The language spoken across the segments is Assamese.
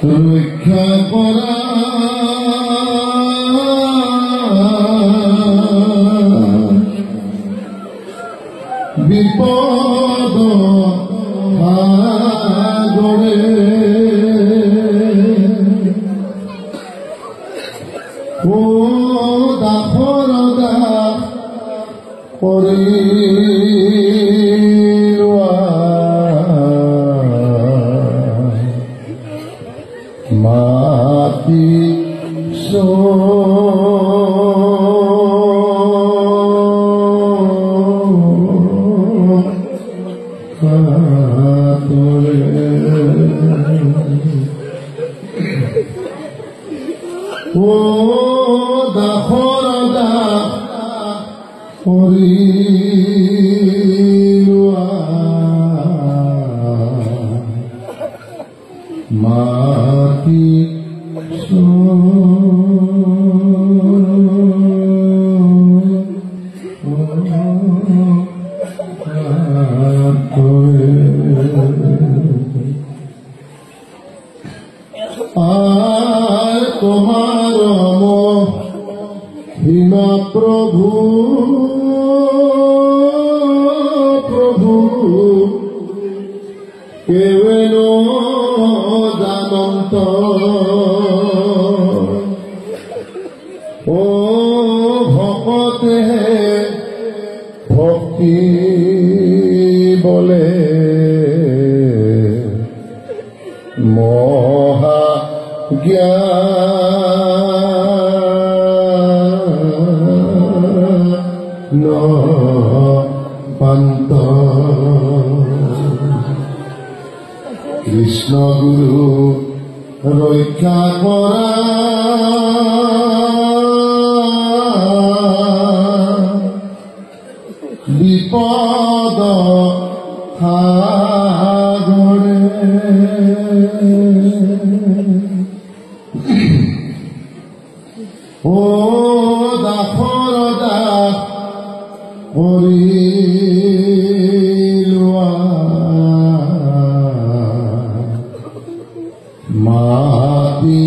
রক্ষা করা বিপদ সাগরে ও দাফরদা মাটি ও দাফরদা মাটি আর তোমার মহিমা প্রভু প্রভু কেবল জানন্ত ও ভকতে ভক্তি বলে মহা জ্ঞান পান্ত কৃষ্ণ গুরু রক্ষা করা বিপদ সাগরে ও দাফরদা হরিলোয়া মাটি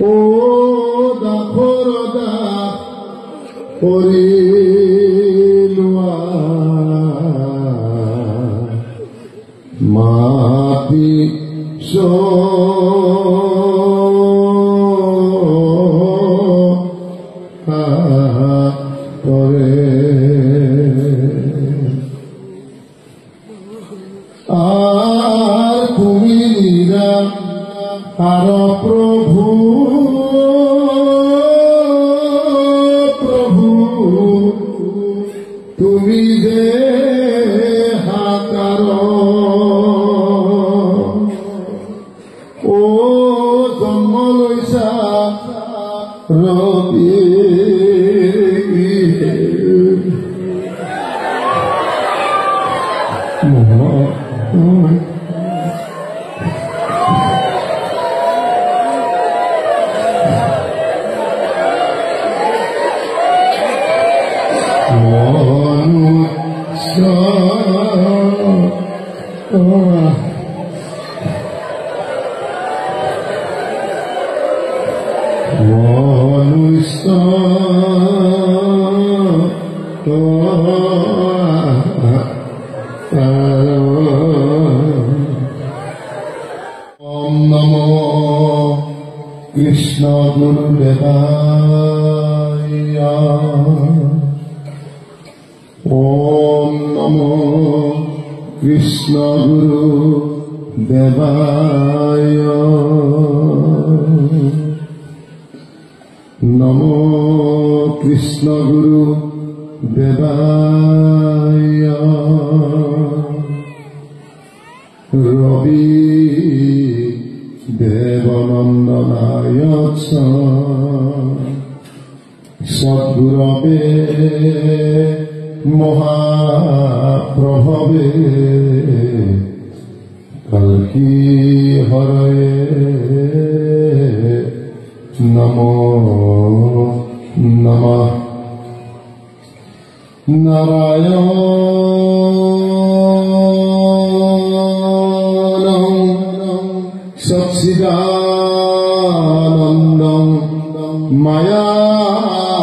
ও দাফরদা হরিলোয়া মাটি আর তুমি নিরাকার প্রভু প্রভু তুমি যে হাকার ও জন্ম লৈছা ৰবি ওম নমো কৃষ্ণ গুরুদেবায় ওম নমো কৃষ্ণ গুরু দেবায় নমো কৃষ্ণ গুরু দেবায় রবি দেবনন্দনায় সদ্গুরবে মহাপ্রভবে কল্কি হরয়ে নমো নমঃ। নারায়ণং সচ্চিদানন্দং মায়াদেবী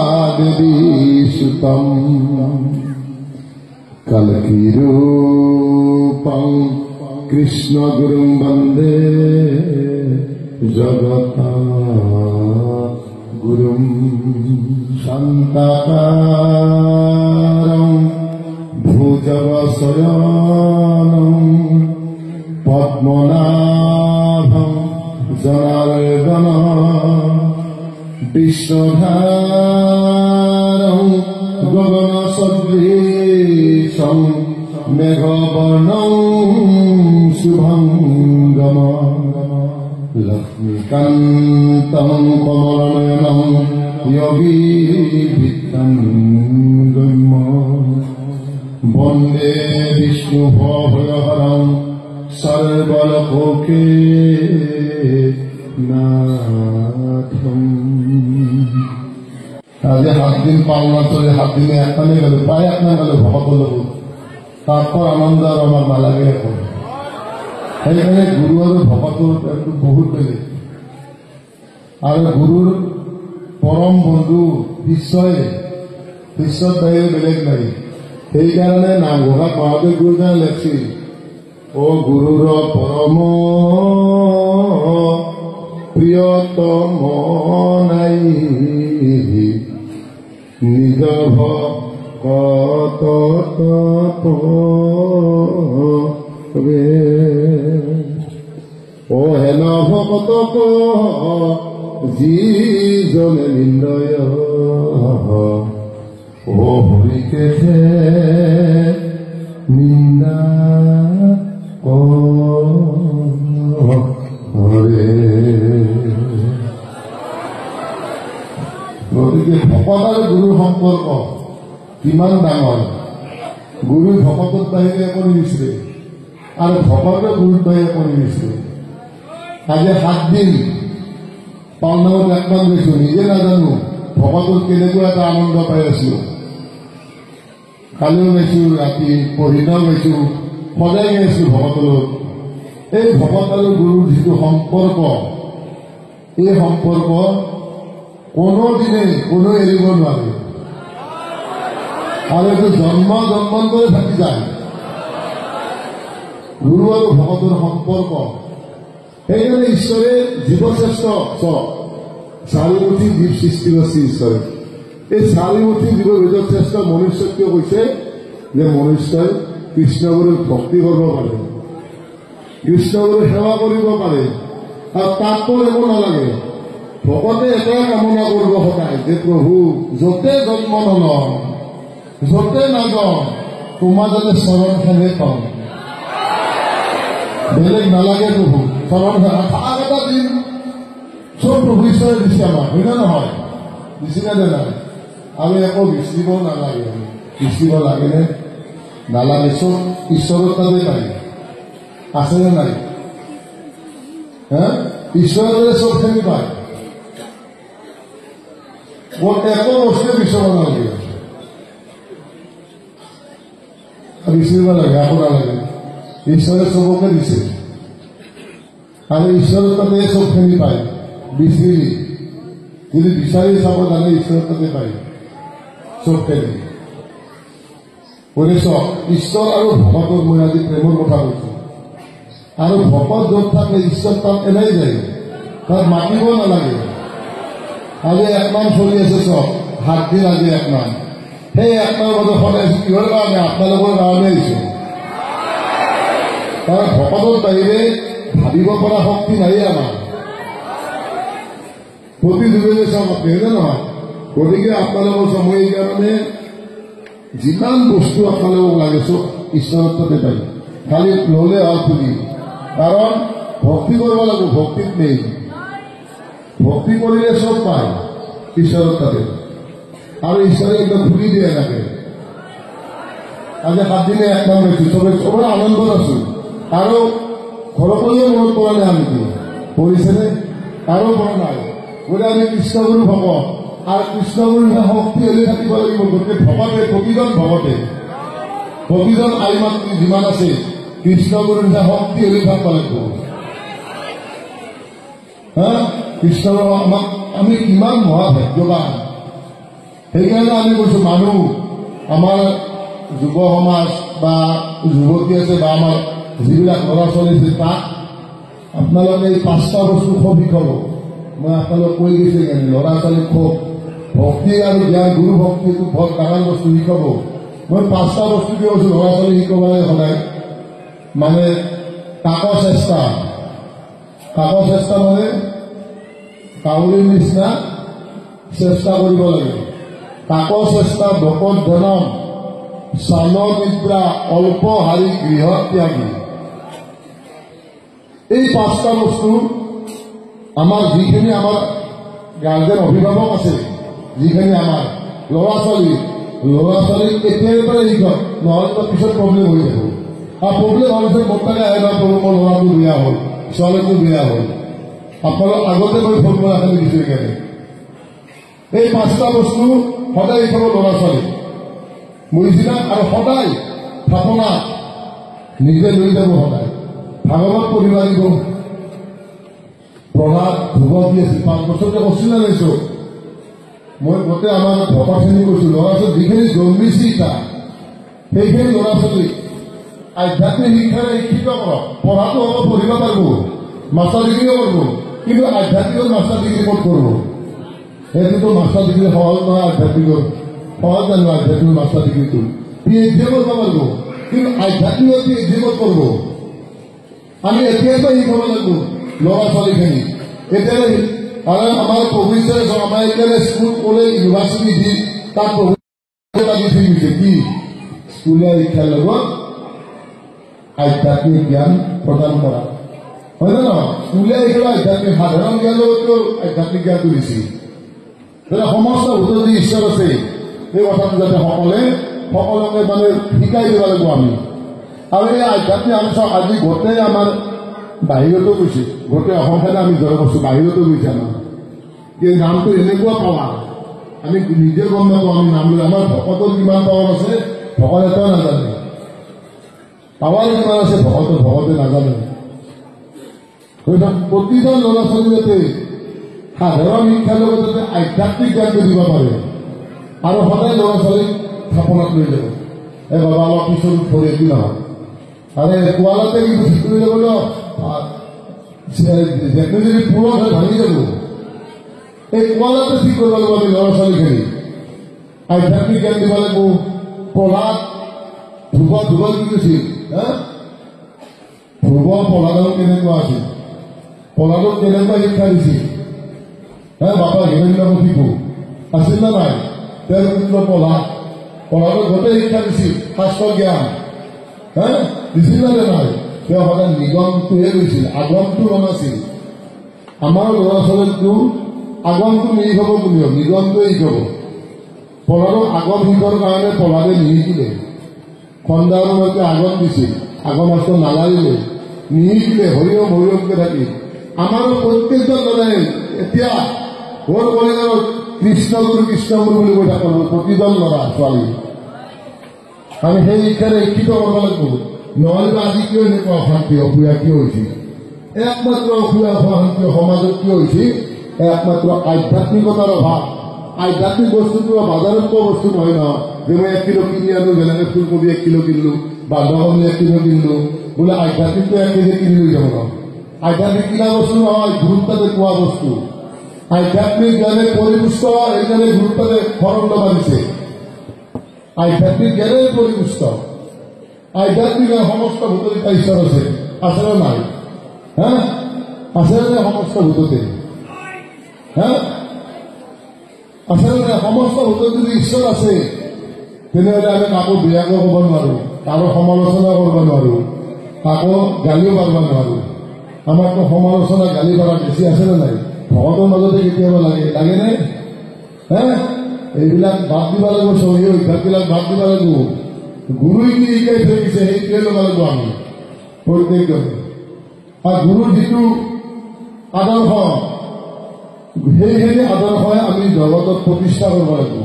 সুতং কল্কিরূপং কৃষ্ণ গুরুং বন্দে জগতা গুরুং শান্তাকারং ভুজগশয়নং পদ্মনাভং জনার্দনং বিশ্বধারং গগনসদৃশং মেঘবর্ণং শুভঙ্গমং লক্ষ্মীকান্তং কমলনয়নং যোগীভিত্তং গম্যং বন্দে বিষ্ণুভয়হরং সর্বলোকে নাথম। আজি 7 দিন পালন চলে, 7 দিনে একখানে গেল, প্রায় একখানে গেল ভকত লোক। তারপর আনন্দ আর আমার নালাগে এখন। সেইখানে গুরু আর ভকতৰ একটু বহুত বেলেগ। আৰ গুৰুৰ পৰম বন্ধু বিশ্বত বাহিৰে বেলেগ নাই। সেইকাৰণে নামঘোষা মহাদেৱ গুৰুজনে লেখছিল, ও গুৰুৰ পৰম প্ৰিয়তম নাই নিজ ভকত ও হেন ভকতক যিজনে নিন্দয় ও হৰিকে নিন্দা কৰে। গতিকে ভকত আৰু গুৰুৰ সম্পৰ্ক কিমান ডাঙৰ। গুৰুই ভকতত বাহিৰে কৰি দিছিলে আৰু ভকতে গুৰুৰ বাহিৰে কৰি দিছিলে। আজি 7 দিন পালনামত একমান গৈছো, নিজে নাজানো ভকতৰ কেনেকুৱা এটা আনন্দ পাই আছো। কালিও গৈছো, ৰাতি পহিনাও গৈছো, সদায় গৈছো ভকতৰ। এই ভকত আৰু গুৰুৰ যিটো সম্পৰ্ক, এই সম্পৰ্ক কোনোদিনে কোনো এৰিব নোৱাৰে আৰু এইটো জন্মান্তৰে থাকি যায়। গুৰু আৰু ভকতৰ সম্পৰ্ক। সেইকাৰণে ঈশ্বৰে জীৱশ্ৰেষ্ঠ 4মুঠি জীৱ সৃষ্টি কৰিছে ঈশ্বৰে। এই 4মুঠি জীৱৰ ভিতৰত শ্ৰেষ্ঠ মনুষ্যক কিয় কৈছে যে মনুষ্যই কৃষ্ণগুৰুক ভক্তি কৰিব পাৰে, কৃষ্ণগুৰুক সেৱা কৰিব পাৰে। আৰু তাততো একো নালাগে, ভকতে এটাই কামনা কৰিব সদায় যে প্ৰভু য'তে জন্ম নলওঁ, য'তে নাযাওঁ, তোমাৰ যাতে চৰণখনে পাওঁ, বেলেগ নালাগে প্ৰভু। চৰণ ভাগ এটা দিন চব প্ৰভু ঈশ্বৰে দিছে আমাক, হয় নে নহয়? দিছিলে নে নাই? আমি একো বিচৰিব নালাগে। বিচৰিব লাগেনে? নালাগে। চব ঈশ্বৰৰ তাতে পাই আছেনে নাই? ঈশ্বৰে চবখিনি পায়। একো বস্তুৱে বিচৰা নালাগে, বিচৰিব লাগে, একো নালাগে। ঈশ্বৰে চবকে দিছে আৰু ঈশ্বৰৰ তাতে চবখিনি পায়। বিচাৰি যদি বিচাৰি চাব জানে ঈশ্বৰৰ তাতে পায় চবখিনি। গতিকে চব ঈশ্বৰ আৰু ভকতৰ মই আজি প্ৰেমৰ কথা কৈছো। আৰু ভকত য'ত থাকে ঈশ্বৰ তাত এনেই যায়, তাত মাতিব নালাগে। আজি 1 মাহ চলি আছে, চব 7 দিন আজি 1 মাহ। সেই 1 মাহৰ মাজত সদায় কিহৰ কাৰণে? আপোনালোকৰ কাৰণে আহিছে। কাৰণ ভকতৰ বাহিৰে ভাবিব পৰা শক্তি নাই আমাৰ প্ৰতিযোগিতা চাওক আপুনি নহয়। গতিকে আপোনালোকৰ সময় কাৰণে যিমান বস্তু আপোনালোকক লাগে চব ঈশ্বৰৰ তাতে পায়, খালি ললে আৰু খুলি। কাৰণ ভক্তি কৰিব লাগিব, ভক্তিত নেই। ভক্তি কৰিলে চব পায় ঈশ্বৰৰ তাতে, আৰু ঈশ্বৰে একদম খুলি দিয়ে থাকে। আজি 7 দিনে 1 মাহ হৈছো, চবৰে আনন্দত আছো। আৰু ঘৰকলৈও মনত পৰা নাই আমি পৰিছেনে? আৰু পৰা নাই। বোলে আমি কৃষ্ণগুৰু ভকত, আৰু কৃষ্ণগুৰুৰ শক্তি হলে থাকিব লাগিব। গতিকে ভকতে প্ৰতিজন আইমাতৃ যিমান আছে কৃষ্ণগুৰুৰ শক্তি হলে থাকিব লাগিব। কৃষ্ণৰ আমাক আমি কিমান মহাভাগ্যৱান। সেইকাৰণে আমি কৈছো মানুহ, আমাৰ যুৱ সমাজ বা যুৱতী আছে বা আমাৰ যিবিলাক ল'ৰা ছোৱালী আছে, তাক আপোনালোকে এই 5টা বস্তু খুব শিকাব। মই আপোনালোক কৈ দিছো কাৰণে ল'ৰা ছোৱালীক খুব ভক্তি আৰু জ্ঞান, গুৰু ভক্তিটো বৰ ডাঙৰ বস্তু শিকাব। মই 5টা বস্তু কি কৈছো ল'ৰা ছোৱালী শিকাব লাগে সদায়। মানে কাকৰ চেষ্টা মানে কাউৰীৰ নিচিনা চেষ্টা কৰিব লাগে। কাকৰ চেষ্টা, ভকত ধনম, চাল নিদ্ৰা, অল্প হাৰি, গৃহ ত্যাগী। এই 5টা বস্তু আমাৰ যিখিনি আমাৰ গাৰ্জেন অভিভাৱক আছে, যিখিনি আমাৰ ল'ৰা ছোৱালীক এতিয়াৰ পৰাই শিকক, নহ'লে পিছত প্ৰব্লেম হৈ যাব। আৰু প্ৰব্লেম হোৱাৰ পিছত মোৰ তাকে এবাৰ মোৰ ল'ৰাটো বেয়া হ'ল, ছোৱালীটো বেয়া হ'ল। আপোনালোক আগতে মই ফোন কৰা খালি দিছো। সেইকাৰণে এই 5টা বস্তু সদায় শিকাব ল'ৰা ছোৱালীক, বুজিছিলা? আৰু সদায় থাপনা নিজে লৈ যাব, সদায় ভাগৱত পঢ়িব লাগিব। প্ৰভাত ধ্ৰুৱ দি আছিল 5 বছৰতে অচিনা লৈছো। মই গোটেই আমাৰ ভকতখিনি কৈছো, ল'ৰা ছোৱালী যিখিনি জন্মিছে সেইখিনি ল'ৰা ছোৱালীক আধ্যাত্মিক শিক্ষাৰে শিক্ষিত কৰক। পঢ়াটো হ'ব, পঢ়িব পাৰিব, মাষ্টাৰ ডিগ্ৰীও কৰিব, কিন্তু আধ্যাত্মিকৰ মাষ্টাৰ ডিগ্ৰী ক'ত কৰিব? সেইটোতো মাষ্টাৰ ডিগ্ৰী সহজ নহয়। আধ্যাত্মিকৰ সহজ জানো? আধ্যাত্মিক মাষ্টাৰ ডিগ্ৰীটো PhD কৰিব পাৰিব, কিন্তু আধ্যাত্মিকৰ PhD ক'ত কৰিব? আমি এতিয়াৰ পৰা শিকাব লাগিব ল'ৰা ছোৱালীখিনি। এতিয়ালৈ আৰু আমাৰ প্ৰভুচে আমাৰ এতিয়ালৈ স্কুল, কলেজ, ইউনিভাৰ্চিটি দি তাত প্ৰভু লাগি থাকিছে কি স্কুলীয়া শিক্ষাৰ লগত আধ্যাত্মিক জ্ঞান প্ৰদান কৰা, হয় নে নহয়? স্কুলীয়া শিক্ষা আধ্যাত্মিক সাধাৰণ জ্ঞান লগতো আধ্যাত্মিক জ্ঞানটো দিছে। সমস্ত ভূতৰ যি ঈশ্বৰ আছে সেই কথাটো যাতে সকলোকে মানে শিকাই দিব লাগিব আমি। আৰু এই আধ্যাত্মিক আলোচনা আজি গোটেই আমাৰ বাহিৰতো গৈছে, গোটেই অসমখনে আমি জয় কৰিছো, বাহিৰতো গৈছে আমাৰ। কিন্তু নামটো এনেকুৱা পাৱাৰ আমি নিজে গম নাপাওঁ। আমি নাম লৈ আমাৰ ভকতৰ কিমান পাৱাৰ আছে ভকত এটাও নাজানে। পাৱাৰ কিমান আছে ভকতে নাজানে। প্ৰতিজন ল'ৰা ছোৱালী যাতে সাধাৰণ শিক্ষাৰ লগত যাতে আধ্যাত্মিক জ্ঞানটো দিব পাৰে, আৰু সদায় ল'ৰা ছোৱালীক থাপনাত লৈ যাব। এই বাবা অলপ পিছত ভৰি একো নহয়। আৰে কোয়ালাতে কিন্তু ঠিক কৰে যাবো, যদি পুৰো ভাঙি যাব। এই কোয়ালাতে ঠিক কৰব লাগিব আমি ল'ৰা ছোৱালীখিনি। আধ্যাত্মিক জ্ঞান দিব লাগিব। প্ৰহ্লাদ ধ্ৰুৱ কি কৈছিল? ধ্ৰুৱ প্ৰহ্লাদক কেনেকুৱা আছিল? প্ৰহ্লাদক কেনেকুৱা শিক্ষা দিছিল? বাবা হিৰণ্যকশিপু আছিল না নাই? তেওঁৰ পুত্ৰ প্ৰহ্লাদক গোটেই শিক্ষা দিছিল, শাস্ত্ৰ জ্ঞান দিছিল না নাই? তেওঁ সদায় নিগমটোহে লৈছিল, আগমটো নাছিল। আমাৰ ল'ৰা ছোৱালীকটো আগমটো নিশিকাব বুলিও নিগমটোৱে শিকাব। প্ৰহ্লাদক আগম শিকাৰ কাৰণে প্ৰহ্লাদে নিশিকিলে, খণ্ডাৰণলৈকে আগম দিছিল, আগম শাস্ত্ৰ নালাগিলে, নিশিকিলে, হৰিয়মকে থাকি। আমাৰো প্ৰত্যেকজন ল'ৰাই এতিয়া ভোট কলিঙত কৃষ্ণগুৰু বুলি কৈ থাকো প্ৰতিজন ল'ৰা ছোৱালী। আমি সেই শিক্ষাৰে শিক্ষিত কৰিব লাগিব, নহ'লে আজি কিয় এনেকুৱা অশান্তি অসুবিধা কিয় হৈছিল? একমাত্ৰ অসুবিধা অশান্তি সমাজত কিয় হৈছিল? একমাত্ৰ আধ্যাত্মিকতাৰ অভাৱ। আধ্যাত্মিক বস্তুটো বাজাৰত পোৱা বস্তু নহয় ন, যে মই 1 কিলো কিনি আনো, যেনেকে ফুলকবি 1 কিলো কিনিলো, বান্ধাকবি 1 কিলো কিনিলো, বোলে আধ্যাত্মিকটো 1 কেজি কিনি লৈ যাব ন। আধ্যাত্মিক কিনা বস্তু নহয়, গুৰুত্বতে পোৱা বস্তু। আধ্যাত্মিক জ্ঞানে পৰিপুষ্ট, সেইকাৰণে গুৰুত্বতে খৰণ্ড বাঢ়িছে। আধ্যাত্মিক জ্ঞানে পৰিপুষ্ট। আধ্যাত্মিক সমস্ত ভূতত এটা ঈশ্বৰ আছে, আছেনে নাই? হা আছেনে সমস্ত ভূততে? হা আছেনে? সমস্ত ভূতত যদি ঈশ্বৰ আছে তেনেহ'লে আমি কাকো বেয়াকৈ ক'ব নোৱাৰো, কাৰো সমালোচনা কৰিব নোৱাৰো, কাকো গালিও পাৰিব নোৱাৰো। আমাকতো সমালোচনা গালি পাৰা বেছি আছেনে নাই? ভকতৰ মাজতে কেতিয়াবা লাগেনে? হা এইবিলাক বাদ দিব লাগিব, চহী অভ্যাসবিলাক বাদ দিব লাগিব। গুৰুই কি শিকাই থৈ দিছে সেইটোৱে ল'ব লাগিব আমি প্ৰত্যেকজনে। আৰু গুৰুৰ যিটো আদৰ্শ সেইখিনি আদৰ্শই আমি জগতত প্ৰতিষ্ঠা কৰিব লাগিব।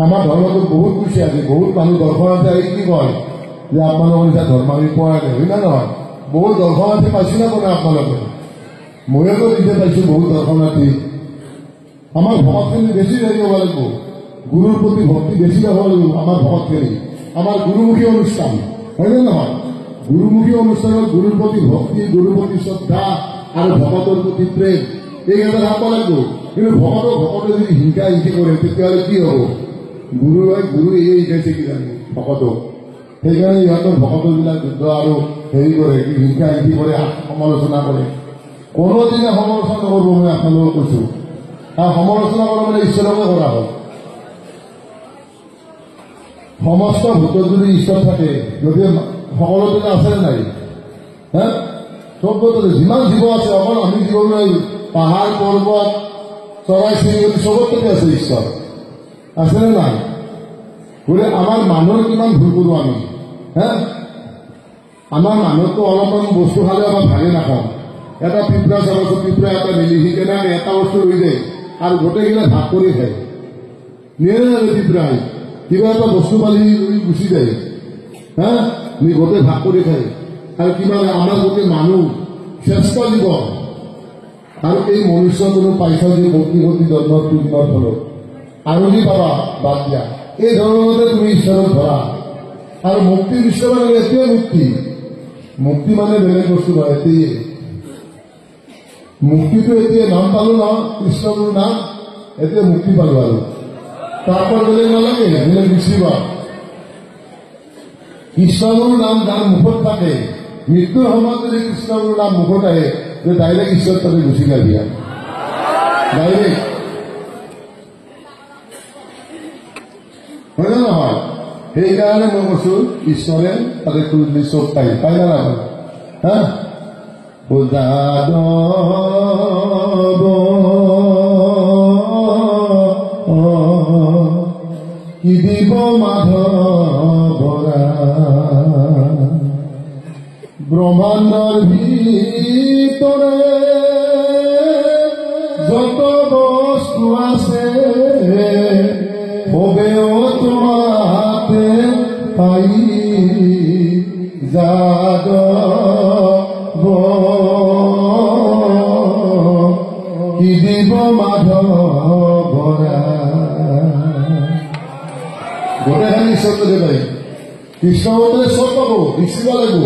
আমাৰ ধৰ্মটোত বহুত খুচি আছে, বহুত মানুহ দৰ্শনাৰ্থী আহি কি কয় যে আপোনালোকৰ এতিয়া ধৰ্ম আমি পোৱা নাই, হয় না নহয়? বহুত দৰ্শনাৰ্থী পাইছে না কোনে আপোনালোকে? ময়োতো নিজে পাইছোঁ বহুত দৰ্শনাৰ্থী। আমাৰ ভকতখিনি বেছি লাগিব লাগিব, গুৰুৰ প্ৰতি ভক্তি বেছি হ'ব লাগিব। আমাৰ ভকতখিনি আমাৰ গুৰুমুখী অনুষ্ঠান, হয়নে নহয়? গুৰুমুখী অনুষ্ঠানত গুৰুৰ প্ৰতি ভক্তি, গুৰুৰ প্ৰতি শ্ৰদ্ধা আৰু ভকতৰ প্ৰতি প্ৰেম এইকেইটা থাকিব লাগিব। কিন্তু ভকতে যদি হিংসা হিংসি কৰে তেতিয়াহ'লে কি হ'ব? গুৰু এই শিকাইছে কি জানি ভকতক। সেইকাৰণে ইহঁতৰ ভকতবিলাক যুদ্ধ আৰু হেৰি কৰে, হিংসা হিংসি কৰে, সমালোচনা কৰে। কোনোদিনে সমালোচনা নকৰিব, মই আপোনালোকক কৈছোঁ। আৰু সমালোচনা কৰা মানে ঈশ্বৰকে কৰা হয়। সমস্ত ভূতত যদি ঈশ্বৰ থাকে, গতিকে সকলোতে আছেনে নাই? হা চবতে যিমান জীৱ আছে, অকল আমি জীৱ নাই, পাহাৰ পৰ্বত চৰাই চিৰিকটি চবতে আছে ঈশ্বৰ, আছেনে নাই? গতিকে আমাৰ মানুহৰ কিমান ভুল কৰোঁ আমি। হা আমাৰ মানুহতো অলপমান বস্তু খালে আমাৰ ভাগে নাখাওঁ। এটা পিঁপৰা চাবচোন, পিঁপৰা এটা মিলি সি কেনেকৈ এটা বস্তু লৈ যায় আৰু গোটেইকেইটা ভাগ কৰি খায়। নিয়ে নাযায় পিঁপৰাই, কিবা এটা বস্তু পালি গুচি যায়। হা গোটেই ভাগ কৰি খায়। আৰু কিমান আমাৰ গোটেই মানুহ শ্ৰেষ্ঠ জীৱ, আৰু এই মনুষ্য কোনো পাইছা যে কোটি কোটি জন্মৰ পুণ্যৰ ফলত আৰু কি পাবা বাদ দিয়া। এই ধৰণতে তুমি ঈশ্বৰক ধৰা আৰু মুক্তি বিশ্ব মানে এতিয়াই মুক্তি মানে বেলেগ বস্তু নহয়, এতিয়াই মুক্তিটো এতিয়া নাম পালো ন, কৃষ্ণগুৰুৰ নাম, এতিয়া মুক্তি পালো আৰু তাৰপৰা বেলেগ নালাগে, বেলেগ বিচিবা। কৃষ্ণগুৰুৰ নাম যাৰ মুখত থাকে, মৃত্যুৰ সময়ত যদি কৃষ্ণগুৰুৰ নাম মুখত আহে যে ডাইৰেক্ট ঈশ্বৰ তাতে গুচি যায় দিয়া ডাইৰেক্ট, হয় নে নহয়? সেইকাৰণে মই কৈছো ঈশ্বৰে তাতে খুলি চব পাই না নাপায়? হা কি দিব মাধৱৰা ব্ৰহ্মাণ্ডৰ ভিতৰে যত বস্তু আছে হবেও তোমাতে পাই যাদ কি দিব মাধৱৰা। গোটেইখিনি ঈশ্বৰতে পাই, কৃষ্ণমতে চব পাব, বিচিব লাগিব,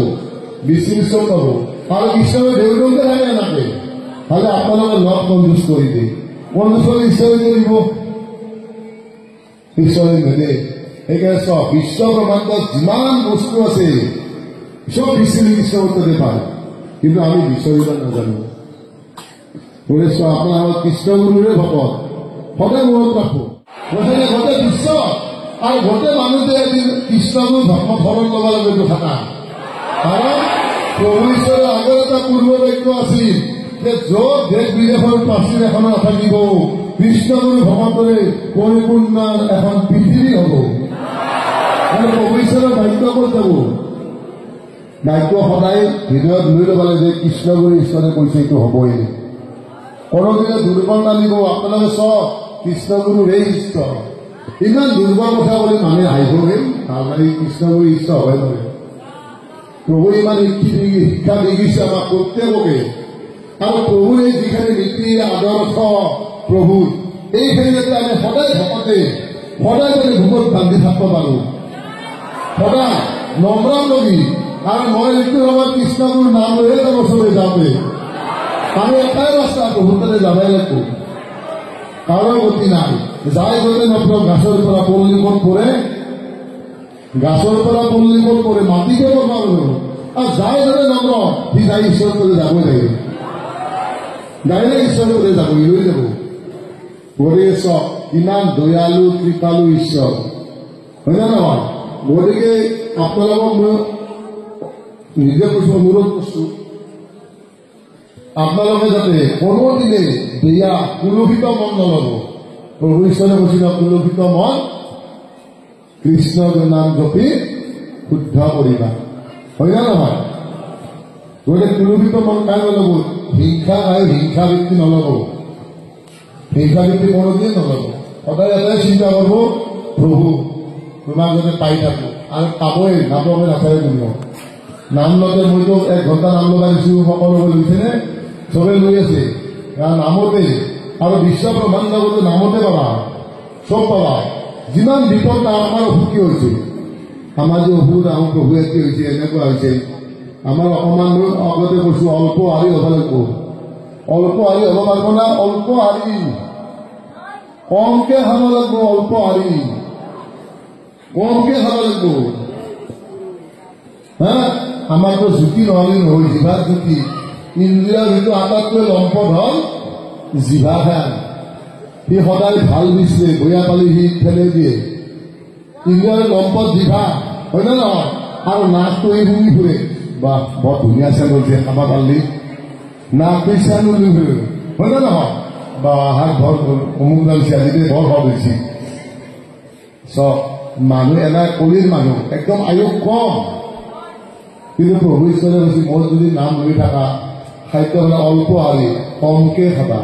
বিচিৰ চব পাব। আৰু কৃষ্ণই দেউদকে থাকে এনেকে খালি আপোনালোকে লগ কনজুচ কৰি দিয়ে, কনজুচ কৰি ঈশ্বৰে কৰিব, ঈশ্বৰে নেদে। সেইকাৰণে চব বিশ্ব ব্ৰহ্মাণ্ডত যিমান বস্তু আছে চব বিচাৰি কৃষ্ণমতে পায়, কিন্তু আমি বিচাৰিব নাজানো। বোলে চোৱা আপোনাৰ কৃষ্ণগুৰুৰে ভকত সদায় মনত ৰাখো, গোটেই বিশ্ব আৰু গোটেই মানুহটোৱে এদিন কৃষ্ণগুৰু ধৰ্ম ধৰণ ল'ব লাগিব থকা। কাৰণ প্ৰভু ঈশ্বৰৰ আগৰ এটা পূৰ্ব বাক্য আছিল যে য'ত দেশ বিদেশৰ প্ৰাচীন এখন নাথাকিব কৃষ্ণগুৰু ভকতৰে পৰিপূৰ্ণ এখন পৃথিৱী হ'ব। মানে প্ৰভু ঈশ্বৰৰ বাক্য ক'ত যাব? বাক্য সদায় হৃদয়ত লৈ ল'ব লাগে যে কৃষ্ণগুৰু ঈশ্বৰে কৈছে এইটো হ'বই। কোনোদিনে দুৰ্বল নালিব। আপোনালোকে চব কৃষ্ণগুৰুৰেই ঈশ্বৰ। ইমান দুৰ্বল কথা বুলি মানুহে হাঁহিবগৈ, ভালমাৰি কৃষ্ণগুৰু ঈশ্বৰ হয় নহয়। প্ৰভু ইমান শিক্ষা দি গৈছে আমাক প্ৰত্যেককে, আৰু প্ৰভুৰ এই যিখিনি নীতি আদৰ্শ প্ৰভুৰ এইখিনি যাতে আমি সদায় ভকতে সদায় যদি ভোকত বান্ধি থাকিব পাৰোঁ, সদায় নম্ৰা লগি। আৰু মই এইটো সময়ত কৃষ্ণগুৰুৰ নাম লৈহে যাব চবে যাওঁতে, আমি এটাই ৰাস্তা প্ৰভুৰ তাতে যাবই লাগিব, কাৰো গতি নাই। যাই গ'লে নপৰক গাছৰ পৰা পৰলি ক'ত পৰে, গাছৰ পৰা পল্লী ক'ত পৰে মাটিতে পৰব আৰু যাই ধৰে নম্ৰ সি যাই ঈশ্বৰ কৰি যাবই লাগিব ডাইৰেক্ট ঈশ্বৰ কৰি যাব লৈ যাব গতিকে চব ইমান দয়ালু কৃপালু ঈশ্বৰ হয় নে নহয় গতিকে আপোনালোকক মই নিজে কৈছো অনুৰোধ কৰিছো আপোনালোকে যাতে কোনোদিনে বেয়া কুলুষিত মন নলব প্ৰভু ঈশ্বৰে কৈছিল কুলুষিত মন কৃষ্ণৰ নাম জপি শুদ্ধ কৰিবা হয় নে নহয় গতিকে কুলুষিত মন কাই নলব হিংসা খাই হিংসা বৃত্তি নলব হিংসা বৃত্তি কোনোদিন নলব সদায় এটাই চিন্তা কৰিব প্ৰভু তোমাক যাতে পাই থাকো আৰু পাবই নাপাবে নাথাকে তুমি নাম লওঁতে মইতো 1 ঘণ্টা নাম লগাই দিছো সকলোকে লৈছেনে চবে লৈ আছে নামতে আৰু বিশ্ব ব্ৰহ্মাণ্ড জগতে নামতে পাবা চব পাবা যিমান বিপদ আমাৰ অসুখ কি হৈছে আমাৰ যে অসুখ আমাৰ প্ৰভুৱে কি হৈছে এনেকুৱা হৈছে আমাৰ অকণমান আগতে কৈছো অল্প আৰি হ'ব লাগিব অল্প আৰি হ'ব পাৰিব না অল্প আৰি কমকে খাব লাগিব অল্প আৰি কমকে খাব লাগিব হা আমাৰতো জুতি নহ'লে নহয় জিভাৰ জুতি ইন্দ্ৰিয়ৰ যিটো আটাইতকৈ লম্পট হ'ল জিভাখান সি সদায় ভাল দিছিলে বয়া পালি সি ঠেলে দিয়ে ইন্দ্ৰিয়ৰ লম্পট জিভা হয় নে নহয় আৰু নাকটো এই শুনি ফুৰে বা বৰ ধুনীয়া চেনেল দিয়ে খাব পাৰিলি নাকটো চেনেল লৈ ফুৰে হয় নে নহয় বা হাত ভৰ অমুক ডালছে আজিকালি বৰ ভাল হৈছে চব মানুহ এনা কলিৰ মানুহ একদম আয়ুস কম কিন্তু প্ৰভু ঈশ্বৰে কৈছে মই যদি নাম লৈ থাকা খাদ্য মানে অল্প আৰি কমকে খাবা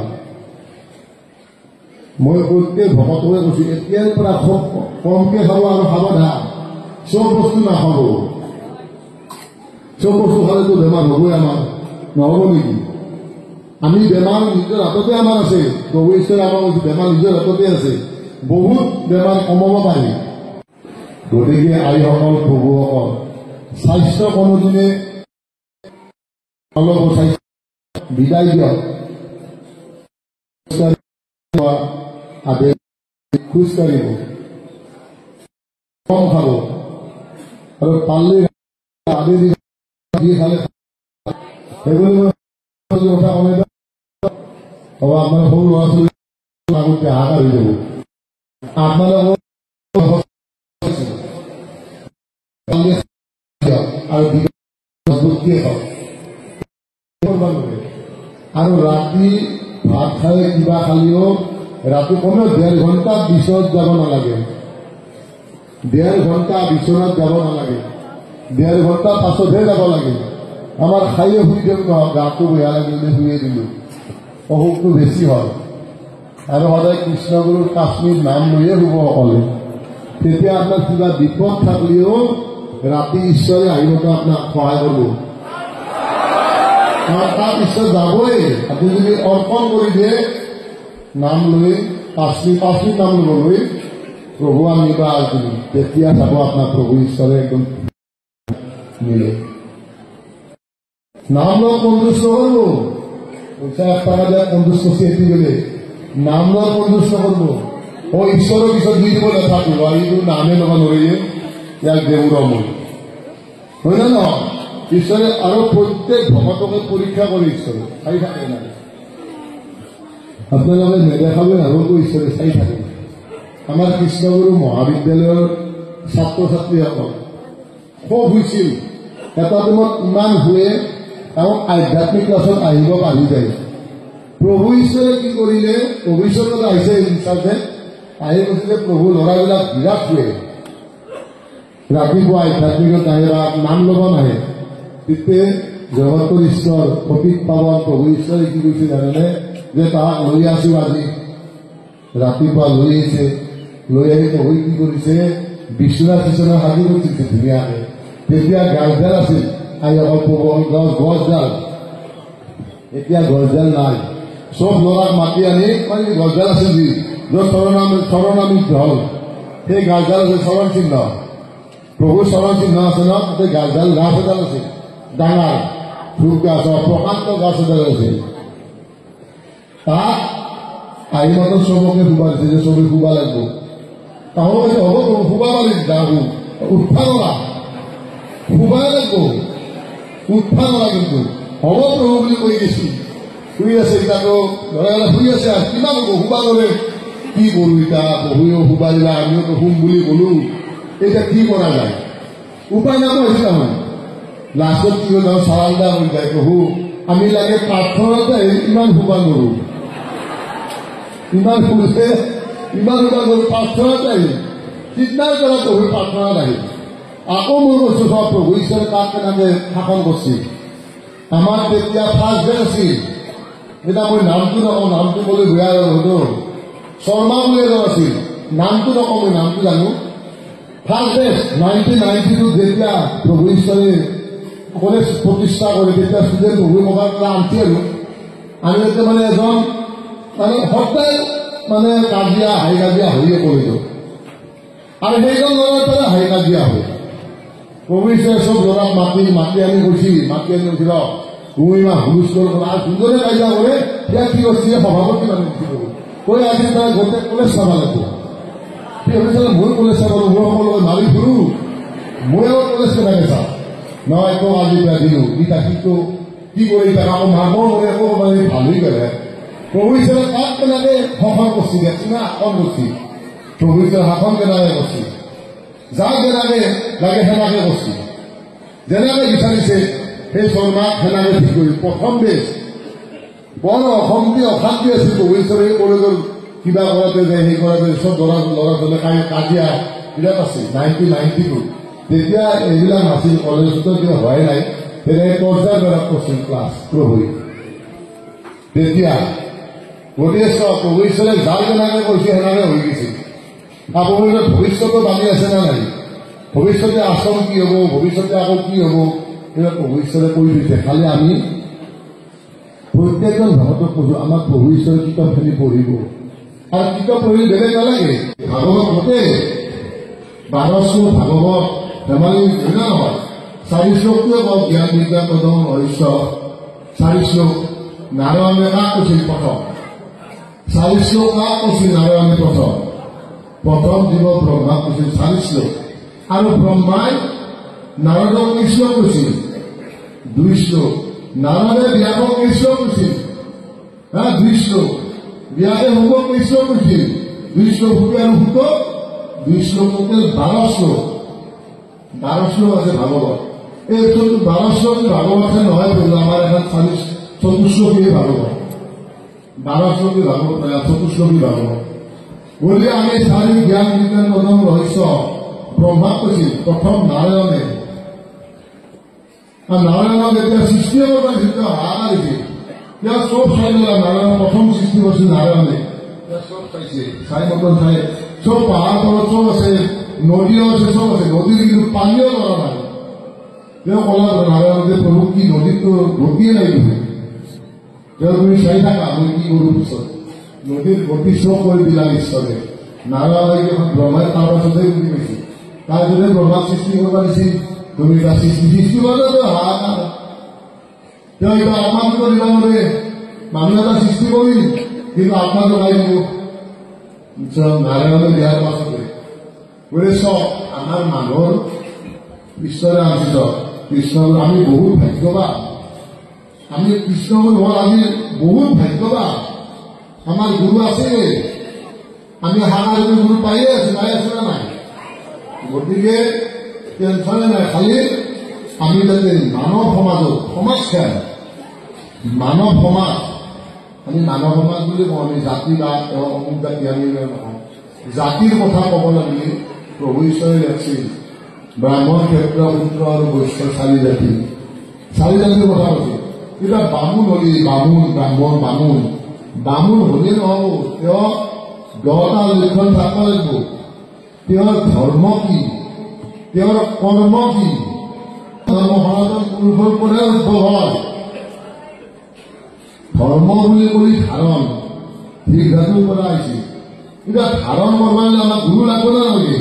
মই প্ৰত্যেক ভকতকে কৈছো এতিয়াৰ পৰা খুব কমকে খাব আৰু সাৱধান চব বস্তু নাখাব চব বস্তু খালেতো বেমাৰ হ'বই আমাৰ নহ'ব নেকি আমি বেমাৰ নিজৰ হাততে আমাৰ আছে প্ৰভু ঈশ্বৰে আমাৰ বেমাৰ নিজৰ হাততে আছে বহুত বেমাৰ কমাব পাৰি গতিকে আইসকল প্ৰভুসকল স্বাস্থ্য কোনোদিনে অলপ স্বাস্থ্য বিদায় দিয়ক খোজ কাঢ়িব কম খাব আৰু পাল্লি আদি দি খালে সেইবুলি কথা কমে হ'ব আপোনাৰ সৰু ল'ৰা ছোৱালী আগতে হাহাকাৰ হৈ যাব আপোনালোকৰ আৰু ৰাতি ভাত খাই কিবা খালেও ৰাতি কমেও 1.5 ঘণ্টা বিচনাত যাব নালাগে 1.5 ঘণ্টা বিচনাত যাব নালাগে 1.5 ঘণ্টা পাছতহে যাব লাগে আমাৰ খাইয়ে শুই দিওঁ নহয় গাটো বেয়া লাগিলে শুয়ে দিলোঁ অসুখটো বেছি হয় আৰু সদায় কৃষ্ণগুৰুৰ কাশ্মীৰ নাম লৈয়ে শুব সকলে তেতিয়া আপোনাৰ কিবা বিপদ থাকিলেও ৰাতি ঈশ্বৰে আহিবতো আপোনাক সহায় কৰিব তাত ঈশ্বৰ যাবই আপুনি যদি অৰ্পণ কৰি দিয়ে নাম লৈ কাশ্মীৰ নাম ল'বলৈ প্ৰভু আনিবা আপুনি তেতিয়া চাব আপোনাক প্ৰভু ঈশ্বৰে একদম মিলে নাম লোৱা সন্তুষ্ট কৰিব পইচা 1 টকা দিয়া সন্তুষ্ট চেতি গ'লে নাম লোৱা সন্তুষ্ট কৰিব ঈশ্বৰৰ পিছত দি দিব নাথাকিব এইটো নামে ল'ব নোৱাৰিলে ইয়াক দেউৰ মই হয় নে নহয় ঈশ্বৰে আৰু প্ৰত্যেক ভকতকে পৰীক্ষা কৰে ঈশ্বৰে চাই থাকে নাই আপোনালোকে নেদেখালৈ আগতো ঈশ্বৰে চাই থাকে আমাৰ কৃষ্ণগুৰু মহাবিদ্যালয়ৰ ছাত্ৰ ছাত্ৰীসকল খুব হৈছিল এটা টাইমত ইমান শুৱে তেওঁ আধ্যাত্মিক ক্লাছত আহিব পাৰি যায় প্ৰভু ঈশ্বৰে কি কৰিলে প্ৰভু ঈশ্বৰত আহিছে ইনচাৰ্জে আহি কৈছিলে প্ৰভু ল'ৰাবিলাক বিৰাট শুৱে ৰাতিপুৱা আধ্যাত্মিকত আহে বা নাম ল'ব নাহে তেতিয়া জগতৰ ঈশ্বৰ পতিত পাৱন প্ৰভু ঈশ্বৰে কি কৈছে জানেনে যে তাহাক লৈ আছো আজি ৰাতিপুৱা লৈ আহিছে লৈ আহি প্ৰভু কি কৰিছে বিচনা চিচনা সাজি কৰিছে ধুনীয়াকে তেতিয়া গাছডাল আছিল আইসকল গছডাল এতিয়া গছডাল নাই চব ল'ৰাক মাতি আনি মানে গছডাল আছিল যি য'ত চৰণামৃত হ'ল সেই গাছডাল আছিল চৰণ চিহ্ন প্ৰভুৰ চৰণ চিহ্ন আছে ন তাতে গাছডাল গাছ এডাল আছিল ডাঙৰ ধূপ গাছ প্ৰকাণ্ড গাছ এডাল আছিল তাক আহি মাত্ৰ চবকে শুবা দিছে যে চবে শুবা লাগিব তাহোঁ কৈছে হ'ব শুবা পাৰি যাওঁ উৎফা নৰা শুবাই লাগিব উৎফা নৰা কিন্তু হ'ব প্ৰভু বুলি কৈ গৈছিল শুই আছে এতিয়াতো ল'ৰাবিলাক শুই আছে আৰু কিমান হ'ব শুবা নৰে কি কৰোঁ এতিয়া বহুও শুবা দিলা আমিওতো শুম বুলি ক'লো এতিয়া কি কৰা যায় উপায় নাপায় হৈছে নহয় লাষ্টত কি হ'ল চাৰাণ্ডা হৈ যায় প্ৰভু আমি লাগে প্ৰাৰ্থনাতে ইমান শুবা নৰো ইমান শুনিছে ইমান শুবা নৰো প্ৰাৰ্থনাতে আহিল সিদিনাৰ পৰা প্ৰভু প্ৰাৰ্থনাত আহিল আকৌ মোৰ কৈছোঁ চব প্ৰভু ঈশ্বৰে তাক কেনেকৈ শাসন কৰিছিল আমাৰ তেতিয়া ফাৰ্ষ্ট ডে আছিল এতিয়া মই নামটো নকওঁ নামটো ক'লে বেয়া হয়তো শৰ্মা বুলি এজন আছিল নামটো নকওঁ মই নামটো জানো ফাৰ্ষ্ট ডে 1992 যেতিয়া প্ৰভু ঈশ্বৰে কলেজ প্ৰতিষ্ঠা কৰে তেতিয়া ষ্টুডেণ্ট প্ৰভু মোবাইল পৰা আনছি আৰু আমি এতিয়া মানে এজন মানে সদায় মানে কাজিয়া হাই কাজিয়া হৈয়ে কৰিলোঁ আৰু সেইজন ল'ৰাৰ পৰা হাই কাজিয়া হয় প্ৰভু ঈশ্বৰে চব ল'ৰাক মাতি আনি কৈছিল তুমি ইমান হুলস্থুল কৰা আৰু যোনজনে কাজিয়া কৰে সেয়া কি কৰিছে সভাপতি মানে কৈ আজি তাৰ গোটেই কলেজ চাব লাগিব সি ভাবিছিলে মই কলেজ চাব লাগিব মই সকলোকে মাৰি ফুৰো মই আৰু কলেজ কেনেকৈ চাওঁ নহয় একো আজি পৰা দিলোঁ ইটা সিটো কি কৰি তাক আকৌ মাকৰ মনে একো মানে ভাল হৈ গ'লে প্ৰভু ঈশ্বৰে তাক কেনেকৈ শাসন কৰিছিল না শাসন কৰিছিল প্ৰভু ঈশ্বৰে শাসন কেনেকৈ কৰিছিল যাক যেনেকৈ লাগে সেনেকৈ কৰিছিল যেনেকৈ বিচাৰিছে সেই শৰ্মাক সেনেকৈ ঠিক কৰি প্ৰথম বেছ বৰ অশান্তি আছিল প্ৰভু ঈশ্বৰে কৰি গ'ল কিবা কৰাতে যায় সেই কৰাতে চব ল'ৰা ছোৱালী কাজিয়া বিৰাট আছিল 1992 তেতিয়া এইবিলাক নাছিল কলেজতো কিবা হোৱাই নাই তেনেকৈ পৰ্যায়বিলাক কৰিছিল ক্লাছ প্ৰভুই তেতিয়া গতিকে প্ৰভু ঈশ্বৰে যাৰ কেনেকৈ কৈছে সেনেকৈ হৈ গৈছিল আপোনালোকে ভৱিষ্যতো বান্ধি আছে নে নাই ভৱিষ্যতে আশ্ৰম কি হ'ব ভৱিষ্যতে আকৌ কি হ'ব এইবিলাক প্ৰভু ঈশ্বৰে কৈ দিছে খালি আমি প্ৰত্যেকজন ভকতক কৈছোঁ আমাক প্ৰভু ঈশ্বৰে কিতাপখিনি পঢ়িব আৰু কিতাপ পঢ়ি বেলেগ নালাগে ভাগৱত গোটেই 12 শ্লোক ভাগৱত ধেমালি হয় না নহয় 4 শ্লোকটোৱে কওক জ্ঞান বিজ্ঞান পদম ৰহস্য 4 শ্লোক নাৰায়ণে কাক কৈছিল প্ৰথম 4 শ্লোক কাক কৈছিল নাৰায়ণে প্ৰথম জীৱ ব্ৰহ্মাক কৈছিল 4 শ্লোক আৰু ব্ৰহ্মাই নাৰদক কৃষ্ণ কৈছিল 2 শ্লোক নাৰদে ব্যাসক কৃষ্ণ কৈছিল 2 শ্লোক ব্যাসে শুকক কৃষ্ণ কৈছিল 2 শ্লোক শুকে আৰু শুকক 2 শ্লোক টোটেল 12 শ্লোক আছে ভাগৱত এই 12 শ্লোক ভাগৱতহে নহয় বন্ধু আমাৰ এখন 34 শ্লোকী ভাগৱত 12 শ্লোকী ভাগৱত নহয় 34 শ্লোকী ভাগৱত গতিকে আমি 4 জ্ঞান বিজ্ঞান পদম ৰহস্য ব্ৰহ্মাক কৈছিল প্ৰথম নাৰায়ণে নাৰায়ণক যেতিয়া সৃষ্টি কৰিব যেতিয়া হাহাকাৰ হৈছিল তেওঁ চব চাই ল'লা নাৰায়ণ প্ৰথম সৃষ্টি কৰিছিল নাৰায়ণে চব চাইছে চাই মতন চাই চব পাহাৰ তলত চব আছে নদীও আছে চব আছে নদীৰ কিন্তু পানীও কৰা নাই তেওঁ ক'লা নাৰায়ণে প্ৰভু কি নদীতো গতিয়ে নাই তুমি তেওঁ তুমি চাই থাকা মই কি কৰোঁ পিছত নদীৰ গতি চব কৰি দিলা ঈশ্বৰে নাৰায়ণে এখন ব্ৰহ্মাই তাৰ পাছতেই বুলি কৈছিল তাৰ যদি ব্ৰহ্মাক সৃষ্টি কৰিব দিছিল তুমি এটা সৃষ্টি কৰোঁতে হাহাকাৰ তেওঁ এতিয়া আত্মাটো কৰিব নোৱাৰে মানুহ এটা সৃষ্টি কৰিল কিন্তু আত্মাটো নাই দিব নাৰায়ণে দিয়াৰ পাছতে গতিকে চব আমাৰ মানুহৰ ঈশ্বৰে আনিছিল কৃষ্ণ আমি বহুত ভাগ্যৱান আমি কৃষ্ণ হোৱাৰ আমি বহুত ভাগ্যৱান আমাৰ গুৰু আছে আমি হাহাৰ গুৰু পাইয়ে আছো পাই আছো নে নাই গতিকে টেনশ্যনে নাই খালি আমি যাতে মানৱ সমাজত সমাজ খেল মানৱ সমাজ আমি মানৱ সমাজ বুলি কওঁ আমি জাতি বা অমুক জাতি আমি নকওঁ জাতিৰ কথা ক'ব লাগিলে প্ৰভু ঈশ্বৰে লিখিছিল ব্ৰাহ্মণ ক্ষেত্ৰ শূদ্ৰ আৰু বৈশ্য 4 জাতি 4 জাতিৰ কথা কৈছিল এতিয়া বামুণ হলি বামুণ ব্ৰাহ্মণ বামুণ হলে নহ'ব তেওঁ 10টা লক্ষণ থাকিব লাগিব তেওঁৰ ধৰ্ম কি তেওঁৰ কৰ্ম কি ধৰ্ম সনাতন পুৰুষৰ পৰাই উদ্ভৱ হয় ধৰ্ম বুলি ক'লে ধাৰণ দীৰ্ঘাটোৰ পৰা আহিছে এতিয়া ধাৰণ কৰিব লাগিলে আমাক গুৰু লাগিব না নালাগে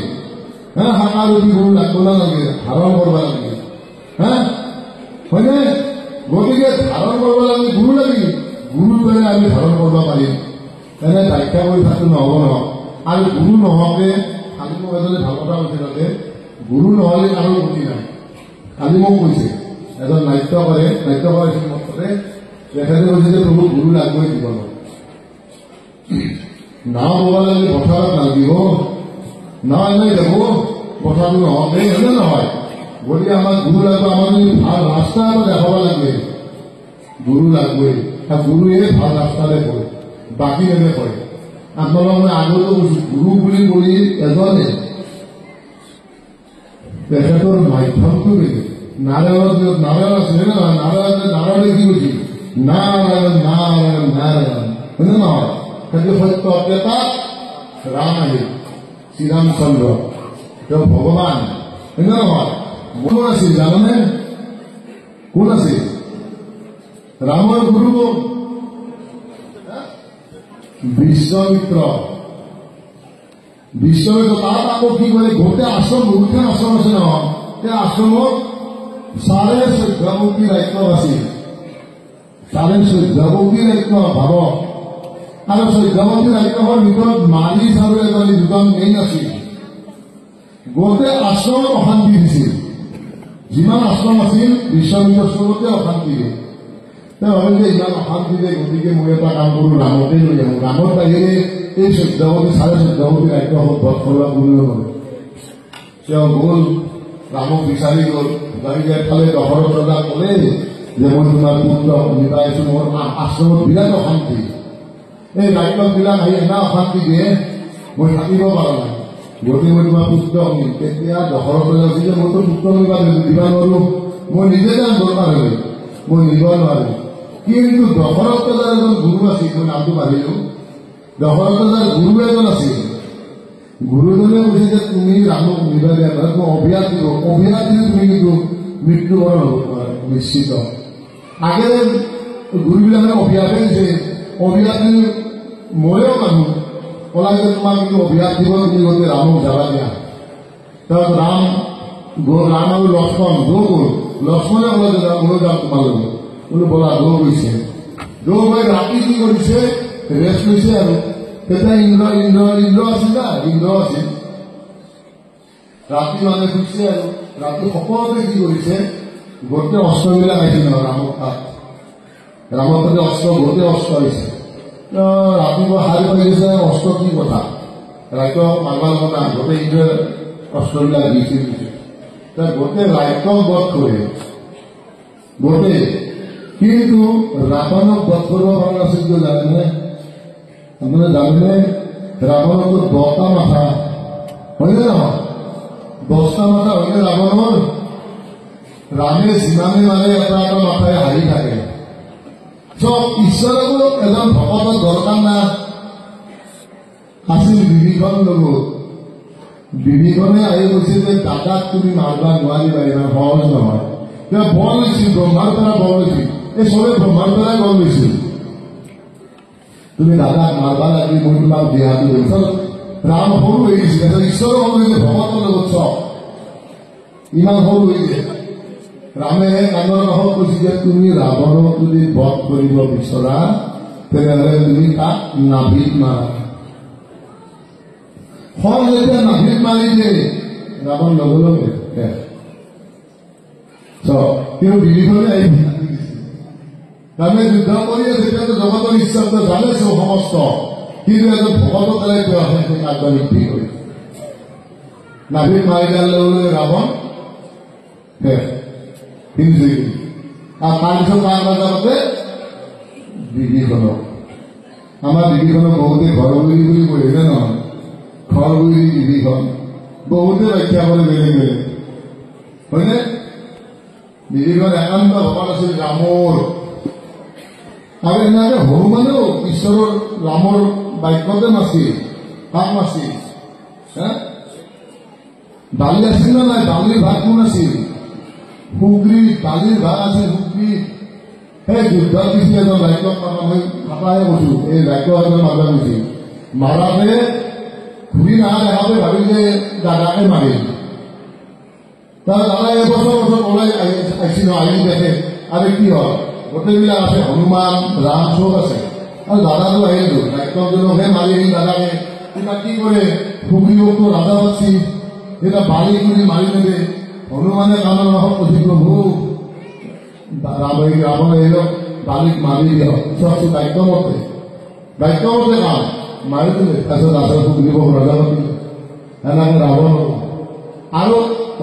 শাখা যদি গুৰু লাগিব না নালাগে ধাৰণ কৰিব লাগে হয়নে গতিকে ধাৰণ কৰিব লাগিলে গুৰু লাগিল গুৰু দ্বাৰা আমি ধাৰণ কৰিব পাৰিম এনে ব্যাখ্যা কৰি থাকটো নহ'ব নহয় আৰু গুৰু নহওঁতে আমি মোক এজনে ভাল কথা কৈছিল গুৰু নহ'লে কাৰো গতি নাই। কালি মোক কৈছে এজন নাট্য কৰাইছিল মতে তেখেতে কৈছে যে প্ৰভু গুৰু লাগবই জীৱনত। নাও বব লাগিলে পথাৰত লাগিব, নাও এনেই যাব পথাৰটো নহওক এনে নহয়। গতিকে আমাক গুৰু লাগিব, আমাৰ যদি ভাল ৰাস্তা এটা দেখাব লাগে গুৰু লাগবই। গুৰুৱে ভাল ৰাস্তাৰে কয়, বাকী এনে কয়। আপোনালোক মই আগতো কৈছো গুৰু বুলি কলি এজনে, তেখেতৰ মাধ্যমটো বেলেগ। নাৰায়ণ আছিলে নে নহয়? নাৰায়ণে কি কৈছিল? নাৰায়ণ নাৰায়ণ নাৰায়ণ, হয়নে নহয়? সেইটো সত্য এটা ৰাম আহিল, শ্ৰীৰামচন্দ্ৰ তেওঁ ভগৱান, হয়নে নহয়? কোন আছিল জানানে? কোন আছিল ৰামৰ গুৰু? বিশ্বমিত্ৰ। তাত আকৌ কি কৰে, গোটেই আশ্ৰম বহুতখন আশ্ৰম আছে নহয়, সেই আশ্ৰমত 14.5 কোটি ৰাজ্য আছিল। 14.5 কোটি ৰাজ্য ভাব। আৰু 14 কোটি ৰাজ্যৰ ভিতৰত মালিক আৰু এজনী দুজন মেইন আছিল। গোটেই আশ্ৰমত অশান্তি দিছিল। যিমান আশ্ৰম আছিল বিশ্বমিত্ৰ চবতে অশান্তি দিয়ে। তেওঁ ভাবে যে ইমান অশান্তি দিয়ে, গতিকে মই এটা কাম কৰোঁ, ৰামকে লৈ আহোঁ। ৰামৰ বাহিৰে এই 14 কোটি 14.5 কোটি ৰাজ্য বধ কৰিব কোনেও নোৱাৰে। তেওঁ গ'ল, ৰামক বিচাৰি গ'ল। গতিকে এফালে দশৰথ ৰজাক ক'লে যে মই তোমাৰ পুত্ৰ নিবা আহিছোঁ, মোৰ আশ্ৰমত বিৰাট অশান্তি, এই ৰাজ্যবিলাক আহি এনে অশান্তি দিয়ে, মই থাকিব পৰা নাই, গতিকে মই তোমাৰ পুত্ৰ শুনিম। তেতিয়া দশৰথ ৰজা কৈছে যে মইতো পুত্ৰ নিবা নোৱাৰোঁ, মই নিজে যাম দৰকাৰ হ'লে, মই নিব নোৱাৰিম। কিন্তু দশৰথ ৰজাৰ এজন গুৰু আছিল, মই নামটো পাহৰিলোঁ। দশৰথ ৰজাৰ গুৰু এজন আছিল। গুৰুজনে কৈছে যে তুমি ৰামক নিবা দিয়া নহয়, মই অভিয়াত দিলোঁ তুমি কিন্তু মৃত্যুবৰণ হ'ব পাৰে নিশ্চিত। আগে গুৰুবিলাকে অভিয়াতে দিছে, অভিয়াত দিলে মৰেও মানুহ ক'লা যে তোমাক কিন্তু অভিয়াত দিব, তুমি গতিকে ৰামক যাবা দিয়া। তাৰপিছত ৰাম আৰু লক্ষ্মণ গ'ল। লক্ষ্মণে ক'লে যে মই যাম তোমালোকক, বোলো বলা দৌ গৈছে। দৌ গৈ ৰাতি কি কৰিছে, ৰেষ্ট লৈছে। আৰু তেতিয়া ইন্দ্ৰ আছিল না, ইন্দ্ৰ আছিল। ৰাতি মানে শুইছে আৰু ৰাতি সকলোতে কি কৰিছে, গোটেই অস্ত্ৰবিলাক আহিছে নহয় ৰামৰ তাত। ৰামৰ তাতে অস্ত্ৰ, গোটেই অস্ত্ৰ আহিছে। ৰাতিপুৱা সাৰি পাই গৈছে, অস্ত্ৰ কি কথা, ৰাজ্য মাৰবাৰ কথা, গোটেই ইন্দ্ৰই অস্ত্ৰবিলাক দিছে। গোটেই ৰাজ্যক বধ কৰে গোটেই। কিন্তু ৰাৱণক বধ কৰিব পৰা নাছিল কিয় জানেনে? আপোনালোকে জানেনে? ৰাৱণৰতো 10টা মাথা, হয়নে নহয়? 10টা মাথা হয়নে ৰাৱণৰ? ৰামে যিমানে মাৰে এটা এটা মাথাই হাৰি থাকে। চব ঈশ্বৰকো এজন ভকতৰ দৰকাৰ নাই। আছিল বিভীষণ লগত। বিভীষণে আহি কৈছে যে দাদাক তুমি মাৰিব নোৱাৰিবা, ইমান সহজ নহয়। তেওঁ বল লৈছিল, ব্ৰহ্মাৰ পৰা বল লৈছিল, এই চবে ব্ৰহ্মাৰ পৰাই বল লৈছিল। তুমি দাদাক মাৰিবা লাগি, মই তোমাক দেহাটো দিম। ৰাম সৰু হৈ গৈছিল, ঈশ্বৰৰ সৰু হৈছে, ভকতৰ লগত চব ইমান সৰু হৈছে। ৰামে কাণৰ কাষত কৈছিল যে তুমি ৰাৱণক যদি বধ কৰিব বিচৰা তেনেহ'লে তুমি তাক নাভিত মাৰা। খং যেতিয়া নাভিত মাৰি দিয়ে ৰাৱণ লগে কিন্তু বিভীষণে আহি ৰামে যুদ্ধ কৰি তেতিয়াতো জগতৰ ঈশ্বৰটো জানেছো সমস্ত, কিন্তু এজন ভকতৰ দ্বাৰাই তেওঁ আছে সেই কাৰ্য সিদ্ধি কৰি নাভিত মাৰি দিয়াৰ লগে লগে ৰাৱণ আৰু তাৰপিছত তাৰ মাজতে বিভীষণক, আমাৰ বিভীষণক বহুতে ঘৰগুৰি বুলি কয় নে নহয়? ঘৰগুৰি বিভীষণ বহুতে ব্যাখ্যা কৰে বেলেগ বেলেগ, হয়নে? বিভীষণ একান্ত ভকত আছিল ৰামৰ। আৰু এনেকে হনুমানেও ঈশ্বৰৰ ৰামৰ বাক্যতে নাছিল, ভাগ নাছিল। বালি আছিল নে নাই? বালিৰ ভাগ কোন আছিল? সুগ্ৰীৱ। বালিৰ ভাগ আছিল সুগ্ৰীৱ। সেই যুদ্ধৰ পিছি এজন ৰাজ্যক মই কাটাহে কৈছো, এই ৰাজ্য এজন মাৰা গৈছিল। মাৰাতে ঘূৰি নাহা দেখাতে ভাবিল যে দাদাকে মাৰিল। তাৰ দাদাই এবছৰ ওলাই আহিছিল, আহি দেখে আৰু কি হয় গোটেইবিলাক আছে, হনুমান ৰাম চব আছে। আৰু দাদাটো আহিলো ৰাজ্যজনকহে মাৰি আহি দাদাকে কিবা কি কৰে, সুগ্ৰীৱকটো ৰাজা পাচ্ছি, এতিয়া বালিক যদি মাৰি নেবে হনুমানে কাণৰ নহওক অধিক প্ৰভু ৰাৱণে বালিক মাৰি দিয়ক চবটো বাক্যমতে কাম মাৰি দিলে তাৰপিছত ৰাজক বুলিব ৰজাক এনেকে ৰাৱণক আৰু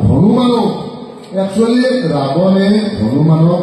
হনুমানক একচুৱেলি ৰাৱণে হনুমানক